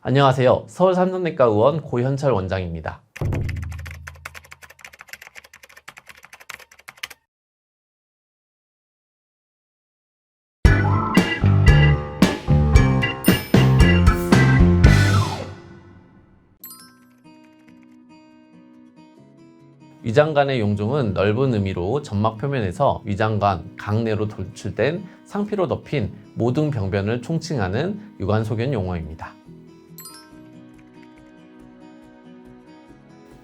안녕하세요. 서울 삼성내과 의원 고현철 원장입니다. 위장관의 용종은 넓은 의미로 점막 표면에서 위장관, 강내로 돌출된 상피로 덮인 모든 병변을 총칭하는 유관소견 용어입니다.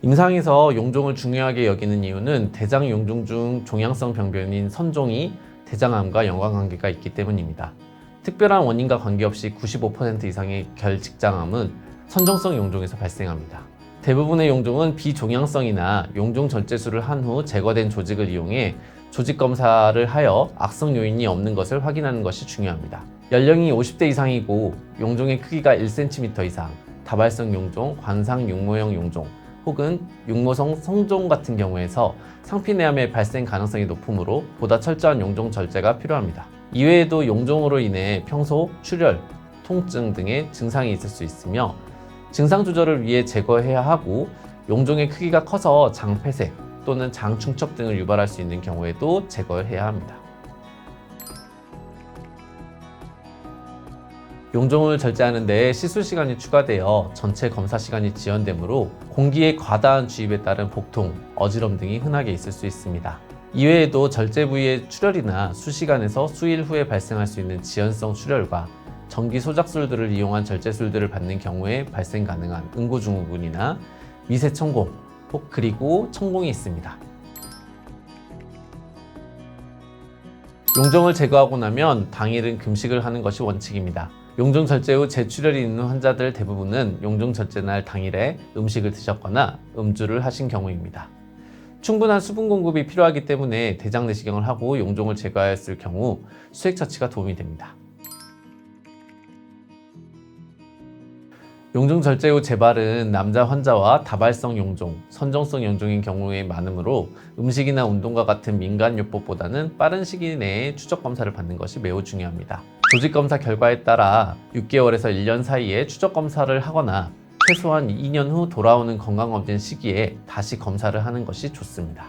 임상에서 용종을 중요하게 여기는 이유는 대장 용종 중 종양성 병변인 선종이 대장암과 연관관계가 있기 때문입니다. 특별한 원인과 관계없이 95% 이상의 결직장암은 선종성 용종에서 발생합니다. 대부분의 용종은 비종양성이나 용종 절제술을 한 후 제거된 조직을 이용해 조직 검사를 하여 악성 요인이 없는 것을 확인하는 것이 중요합니다. 연령이 50대 이상이고 용종의 크기가 1cm 이상, 다발성 용종, 관상 육모형 용종, 혹은 육모성 성종 같은 경우에서 상피내암의 발생 가능성이 높으므로 보다 철저한 용종 절제가 필요합니다. 이외에도 용종으로 인해 평소 출혈, 통증 등의 증상이 있을 수 있으며 증상 조절을 위해 제거해야 하고 용종의 크기가 커서 장폐색 또는 장충척 등을 유발할 수 있는 경우에도 제거해야 합니다. 용종을 절제하는 데 시술 시간이 추가되어 전체 검사 시간이 지연되므로 공기의 과다한 주입에 따른 복통, 어지럼 등이 흔하게 있을 수 있습니다. 이외에도 절제 부위의 출혈이나 수시간에서 수일 후에 발생할 수 있는 지연성 출혈과 전기 소작술들을 이용한 절제술들을 받는 경우에 발생 가능한 응고증후군이나 미세 천공, 그리고 천공이 있습니다. 용종을 제거하고 나면 당일은 금식을 하는 것이 원칙입니다. 용종 절제 후 재출혈이 있는 환자들 대부분은 용종 절제 날 당일에 음식을 드셨거나 음주를 하신 경우입니다. 충분한 수분 공급이 필요하기 때문에 대장 내시경을 하고 용종을 제거하였을 경우 수액 처치가 도움이 됩니다. 용종 절제 후 재발은 남자 환자와 다발성 용종, 선종성 용종인 경우에 많으므로 음식이나 운동과 같은 민간요법보다는 빠른 시기 내에 추적 검사를 받는 것이 매우 중요합니다. 조직 검사 결과에 따라 6개월에서 1년 사이에 추적 검사를 하거나 최소한 2년 후 돌아오는 건강검진 시기에 다시 검사를 하는 것이 좋습니다.